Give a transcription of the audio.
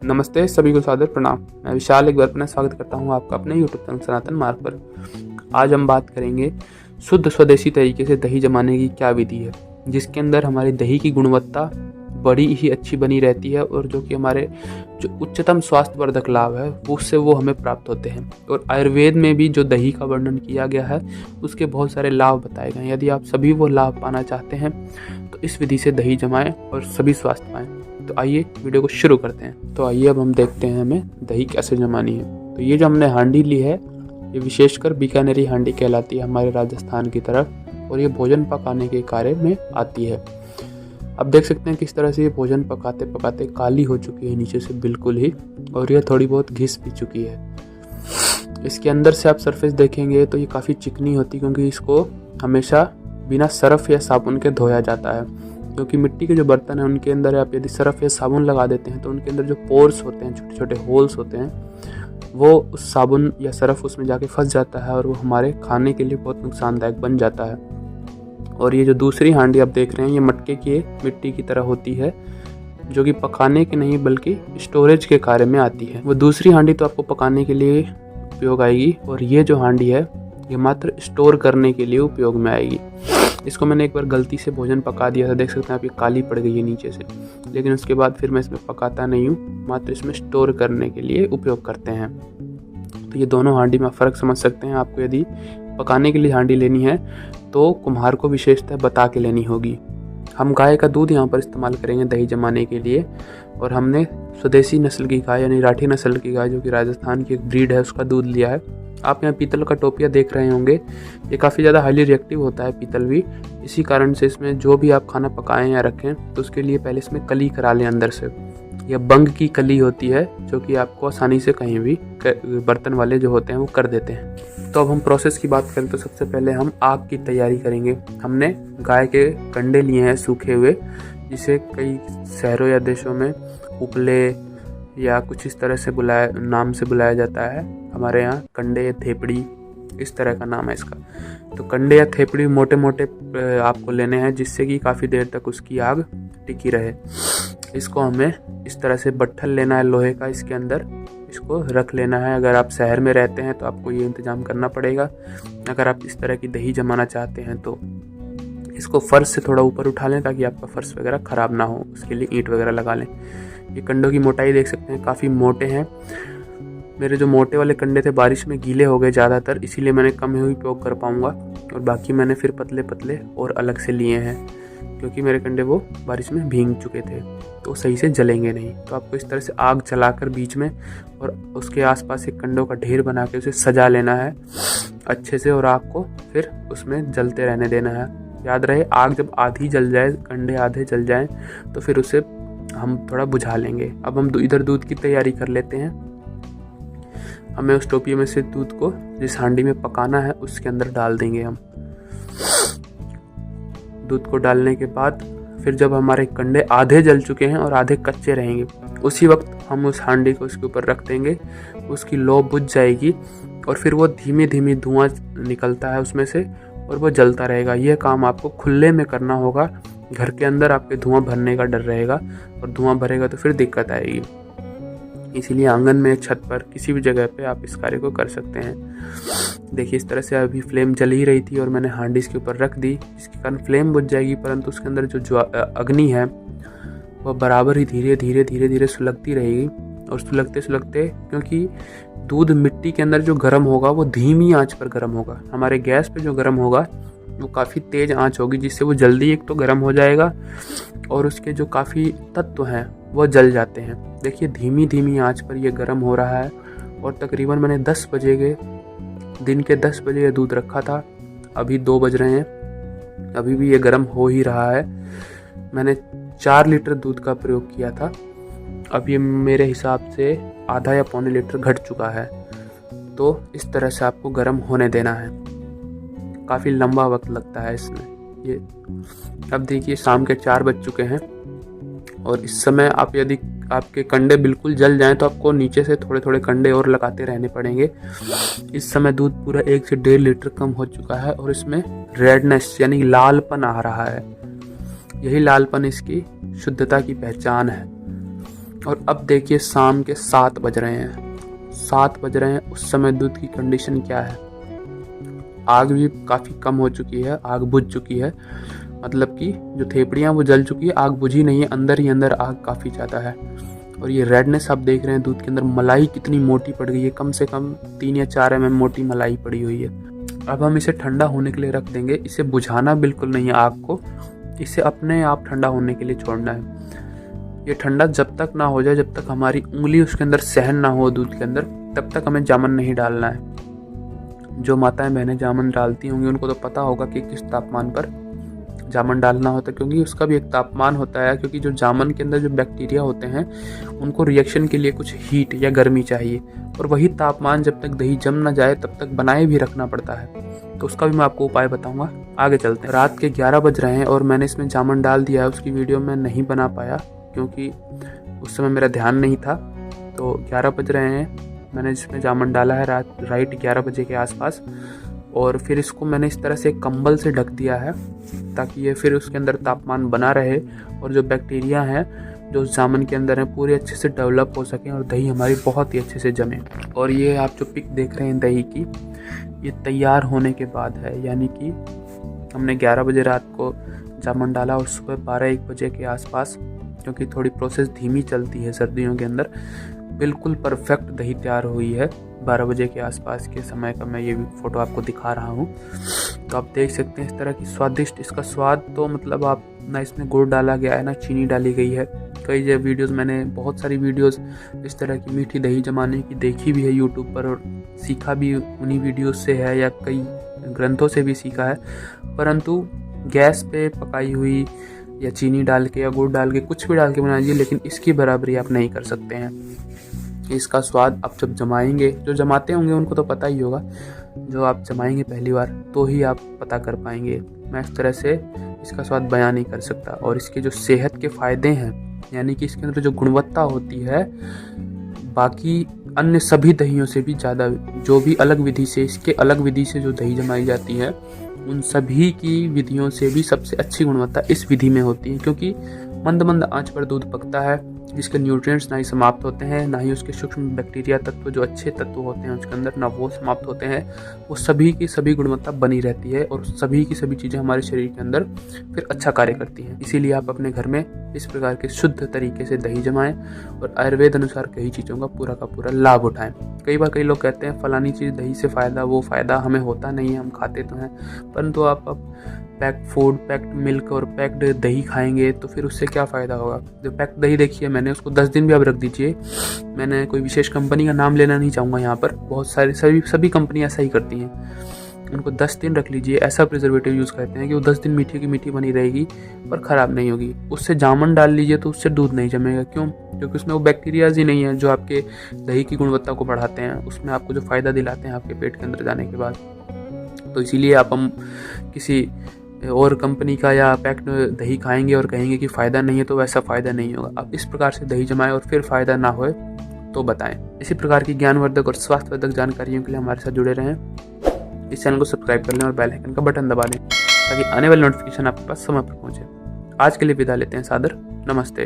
नमस्ते सभी को सादर प्रणाम। मैं विशाल एक बार अपना स्वागत करता हूं आपका अपने यूट्यूब चैनल सनातन मार्ग पर। आज हम बात करेंगे शुद्ध स्वदेशी तरीके से दही जमाने की क्या विधि है, जिसके अंदर हमारी दही की गुणवत्ता बड़ी ही अच्छी बनी रहती है और जो कि हमारे जो उच्चतम स्वास्थ्यवर्धक लाभ है उससे वो हमें प्राप्त होते हैं। और आयुर्वेद में भी जो दही का वर्णन किया गया है उसके बहुत सारे लाभ बताए गए हैं। यदि आप सभी वो लाभ पाना चाहते हैं तो इस विधि से दही जमाएं और सभी स्वास्थ्य पाएं। तो आइए वीडियो को शुरू करते हैं। तो आइए अब हम देखते हैं हमें दही कैसे जमानी है। तो ये जो हमने हांडी ली है ये विशेषकर बीकानेरी हांडी कहलाती है हमारे राजस्थान की तरफ, और ये भोजन पकाने के कार्य में आती है। अब देख सकते हैं किस तरह से ये भोजन पकाते पकाते काली हो चुकी है नीचे से बिल्कुल ही, और ये थोड़ी बहुत घिस भी चुकी है। इसके अंदर से आप सरफेस देखेंगे तो ये काफ़ी चिकनी होती है, क्योंकि इसको हमेशा बिना सरफ या साबुन के धोया जाता है। क्योंकि मिट्टी के जो बर्तन हैं उनके अंदर आप यदि सरफ या साबुन लगा देते हैं तो उनके अंदर जो पोर्स होते हैं, छोटे छोटे होल्स होते हैं, वो उस साबुन या सरफ उसमें जाके फंस जाता है और वो हमारे खाने के लिए बहुत नुकसानदायक बन जाता है। और ये जो दूसरी हांडी आप देख रहे हैं ये मटके की मिट्टी की तरह होती है, जो कि पकाने के नहीं बल्कि स्टोरेज के कार्य में आती है। वो दूसरी हांडी तो आपको पकाने के लिए उपयोग आएगी, और ये जो हांडी है ये मात्र स्टोर करने के लिए उपयोग में आएगी। इसको मैंने एक बार गलती से भोजन पका दिया था, देख सकते हैं आप, ये काली पड़ गई है नीचे से, लेकिन उसके बाद फिर मैं इसमें पकाता नहीं हूँ, मात्र इसमें स्टोर करने के लिए उपयोग करते हैं। तो ये दोनों हांडी में फ़र्क समझ सकते हैं। आपको यदि पकाने के लिए हांडी लेनी है तो कुम्हार को विशेषतः बता के लेनी होगी। हम गाय का दूध यहाँ पर इस्तेमाल करेंगे दही जमाने के लिए, और हमने स्वदेशी नस्ल की गाय यानी राठी नस्ल की गाय, जो कि राजस्थान की एक ब्रीड है, उसका दूध लिया है। आप यहाँ पीतल का टोपिया देख रहे होंगे, ये काफ़ी ज़्यादा हाईली रिएक्टिव होता है पीतल भी। इसी कारण से इसमें जो भी आप खाना पकाएं या रखें तो उसके लिए पहले इसमें कली करा लें अंदर से। यह बंग की कली होती है जो कि आपको आसानी से कहीं भी बर्तन वाले जो होते हैं वो कर देते हैं। तो अब हम प्रोसेस की बात करें तो सबसे पहले हम आग की तैयारी करेंगे। हमने गाय के कंडे लिए हैं सूखे हुए, जिसे कई शहरों या देशों में उपले या कुछ इस तरह से नाम से बुलाया जाता है। हमारे यहाँ कंडे या थेपड़ी इस तरह का नाम है इसका। तो कंडे या थेपड़ी मोटे मोटे आपको लेने हैं, जिससे कि काफ़ी देर तक उसकी आग टिकी रहे। इसको हमें इस तरह से बट्ठल लेना है लोहे का, इसके अंदर इसको रख लेना है। अगर आप शहर में रहते हैं तो आपको ये इंतज़ाम करना पड़ेगा। अगर आप इस तरह की दही जमाना चाहते हैं तो इसको फर्श से थोड़ा ऊपर उठा लें ताकि आपका फर्श वगैरह ख़राब ना हो, उसके लिए ईंट वगैरह लगा लें। ये कंडों की मोटाई देख सकते हैं, काफ़ी मोटे हैं। मेरे जो मोटे वाले कंडे थे बारिश में गीले हो गए ज़्यादातर, इसीलिए मैंने कम ही उपयोग कर पाऊँगा, और बाकी मैंने फिर पतले पतले और अलग से लिए हैं, क्योंकि मेरे कंडे वो बारिश में भीग चुके थे तो सही से जलेंगे नहीं। तो आपको इस तरह से आग जलाकर बीच में और उसके आसपास एक कंडों का ढेर बना के उसे सजा लेना है अच्छे से, और आग को फिर उसमें जलते रहने देना है। याद रहे, आग जब आधी जल जाए, कंडे आधे जल जाएं, तो फिर उसे हम थोड़ा बुझा लेंगे। अब हम इधर दूध की तैयारी कर लेते हैं। हमें उस टोपिये में से दूध को जिस हांडी में पकाना है उसके अंदर डाल देंगे हम। दूध को डालने के बाद फिर जब हमारे कंडे आधे जल चुके हैं और आधे कच्चे रहेंगे, उसी वक्त हम उस हांडी को उसके ऊपर रख देंगे। उसकी लौ बुझ जाएगी और फिर वो धीमे धीमे धुआं निकलता है उसमें से, और वो जलता रहेगा। यह काम आपको खुले में करना होगा। घर के अंदर आपके धुआं भरने का डर रहेगा, और धुआं भरेगा तो फिर दिक्कत आएगी। इसीलिए आंगन में, छत पर, किसी भी जगह पे आप इस कार्य को कर सकते हैं। देखिए इस तरह से अभी फ्लेम जल ही रही थी और मैंने हांडी इसके ऊपर रख दी, जिसके कारण फ्लेम बुझ जाएगी, परंतु उसके अंदर जो अग्नि है वह बराबर ही धीरे धीरे धीरे धीरे सुलगती रहेगी। और सुलगते सुलगते, क्योंकि दूध मिट्टी के अंदर जो गर्म होगा वो धीमी आंच पर गर्म होगा, हमारे गैस पे जो गर्म होगा वो काफ़ी तेज़ आंच होगी, जिससे वो जल्दी एक तो गर्म हो जाएगा और उसके जो काफ़ी तत्व हैं वो जल जाते हैं। देखिए धीमी धीमी आंच पर ये गर्म हो रहा है, और तकरीबन मैंने 10 बजे के दिन के 10 बजे ये दूध रखा था, अभी 2 बज रहे हैं, अभी भी ये गर्म हो ही रहा है। मैंने 4 लीटर दूध का प्रयोग किया था, अब ये मेरे हिसाब से आधा या पौने लीटर घट चुका है। तो इस तरह से आपको गर्म होने देना है। काफ़ी लंबा वक्त लगता है इसमें। ये अब देखिए शाम के 4 बज चुके हैं, और इस समय आप यदि आपके कंडे बिल्कुल जल जाएं तो आपको नीचे से थोड़े थोड़े कंडे और लगाते रहने पड़ेंगे। इस समय दूध पूरा 1 से 1.5 लीटर कम हो चुका है, और इसमें रेडनेस यानी लालपन आ रहा है। यही लालपन इसकी शुद्धता की पहचान है। और अब देखिए शाम के 7 बज रहे हैं, 7 बज रहे हैं। उस समय दूध की कंडीशन क्या है, आग भी काफ़ी कम हो चुकी है, आग बुझ चुकी है, मतलब कि जो थेपड़ियाँ वो जल चुकी है, आग बुझी नहीं है, अंदर ही अंदर आग काफ़ी ज़्यादा है। और ये रेडनेस आप देख रहे हैं दूध के अंदर, मलाई कितनी मोटी पड़ गई है, कम से कम 3 या 4 mm मोटी मलाई पड़ी हुई है। अब हम इसे ठंडा होने के लिए रख देंगे, इसे बुझाना बिल्कुल नहीं है आग को, इसे अपने आप ठंडा होने के लिए छोड़ना है। ये ठंडा जब तक ना हो जाए, जब तक हमारी उंगली उसके अंदर सहन ना हो दूध के अंदर, तब तक हमें जामन नहीं डालना है। जो माताएं बहनें जामन डालती होंगी उनको तो पता होगा कि किस तापमान पर जामन डालना होता है, क्योंकि उसका भी एक तापमान होता है, क्योंकि जो जामन के अंदर जो बैक्टीरिया होते हैं उनको रिएक्शन के लिए कुछ हीट या गर्मी चाहिए, और वही तापमान जब तक दही जम ना जाए तब तक बनाए भी रखना पड़ता है। तो उसका भी मैं आपको उपाय बताऊंगा। आगे चलते हैं। रात के 11 बज रहे हैं और मैंने इसमें जामन डाल दिया है। उसकी वीडियो मैं नहीं बना पाया क्योंकि उस समय मेरा ध्यान नहीं था। तो 11 बज रहे हैं, मैंने इसमें जामन डाला है राइट 11 बजे के आसपास, और फिर इसको मैंने इस तरह से कंबल से ढक दिया है ताकि ये फिर उसके अंदर तापमान बना रहे और जो बैक्टीरिया हैं जो जामन के अंदर हैं पूरे अच्छे से डेवलप हो सकें और दही हमारी बहुत ही अच्छे से जमे। और ये आप जो पिक देख रहे हैं दही की, ये तैयार होने के बाद है, यानी कि हमने 11 बजे रात को जामन डाला और सुबह 12-1 बजे के आसपास, क्योंकि थोड़ी प्रोसेस धीमी चलती है सर्दियों के अंदर, बिल्कुल परफेक्ट दही तैयार हुई है। 12 बजे के आसपास के समय का मैं ये फोटो आपको दिखा रहा हूँ। तो आप देख सकते हैं इस तरह की स्वादिष्ट, इसका स्वाद तो मतलब आप ना इसमें गुड़ डाला गया है ना चीनी डाली गई है। कई जो वीडियोस, मैंने बहुत सारी वीडियोस इस तरह की मीठी दही जमाने की देखी भी है यूट्यूब पर, और सीखा भी उन्हीं वीडियोस से है या कई ग्रंथों से भी सीखा है, परंतु गैस पे पकाई हुई या चीनी डाल के या गुड़ डाल के कुछ भी डाल के बनाइए, लेकिन इसकी बराबरी आप नहीं कर सकते हैं। इसका स्वाद आप जब जमाएंगे, जो जमाते होंगे उनको तो पता ही होगा, जो आप जमाएंगे पहली बार तो ही आप पता कर पाएंगे। मैं इस तरह से इसका स्वाद बयान नहीं कर सकता। और इसके जो सेहत के फ़ायदे हैं, यानी कि इसके अंदर जो गुणवत्ता होती है बाकी अन्य सभी दहियों से भी ज़्यादा, जो भी अलग विधि से, इसके अलग विधि से जो दही जमाई जाती है उन सभी की विधियों से भी सबसे अच्छी गुणवत्ता इस विधि में होती है, क्योंकि मंद मंद आंच पर दूध पकता है, जिसके न्यूट्रिएंट्स ना ही समाप्त होते हैं, ना ही उसके सूक्ष्म बैक्टीरिया तत्व जो अच्छे तत्व होते हैं उसके अंदर, ना वो समाप्त होते हैं। वो सभी की सभी गुणवत्ता बनी रहती है और सभी की सभी चीज़ें हमारे शरीर के अंदर फिर अच्छा कार्य करती हैं। इसीलिए आप अपने घर में इस प्रकार के शुद्ध तरीके से दही जमाएं और आयुर्वेद अनुसार कई चीज़ों का पूरा लाभ उठाएं। कई बार कई लोग कहते हैं फलानी चीज़ दही से फ़ायदा, वो फ़ायदा हमें होता नहीं है, हम खाते तो हैं, परंतु आप पैक्ड फूड, पैक्ड मिल्क और पैक्ड दही खाएंगे तो फिर उससे क्या फ़ायदा होगा। जो पैक्ड दही देखिए मैंने, उसको 10 दिन भी आप रख दीजिए। मैंने कोई विशेष कंपनी का नाम लेना नहीं चाहूँगा यहाँ पर, बहुत सारी सभी कंपनियाँ ऐसा ही करती हैं। उनको 10 दिन रख लीजिए, ऐसा प्रिजर्वेटिव यूज़ करते हैं कि वो 10 दिन मीठी की मीठी बनी रहेगी पर ख़राब नहीं होगी। उससे जामन डाल लीजिए तो उससे दूध नहीं जमेगा। क्यों? क्योंकि उसमें वो बैक्टीरियाज ही नहीं है जो आपके दही की गुणवत्ता को बढ़ाते हैं, उसमें आपको जो फ़ायदा दिलाते हैं आपके पेट के अंदर जाने के बाद। तो इसीलिए हम किसी और कंपनी का या पैक्ड दही खाएंगे और कहेंगे कि फ़ायदा नहीं है, तो वैसा फ़ायदा नहीं होगा। आप इस प्रकार से दही जमाएं और फिर फ़ायदा ना होए तो बताएं। इसी प्रकार की ज्ञानवर्धक और स्वास्थ्यवर्धक जानकारियों के लिए हमारे साथ जुड़े रहें। इस चैनल को सब्सक्राइब कर लें और बेल आइकन का बटन दबा दें ताकि आने वाली नोटिफिकेशन आपके पास समय पर पहुंचे। आज के लिए विदा लेते हैं, सादर नमस्ते।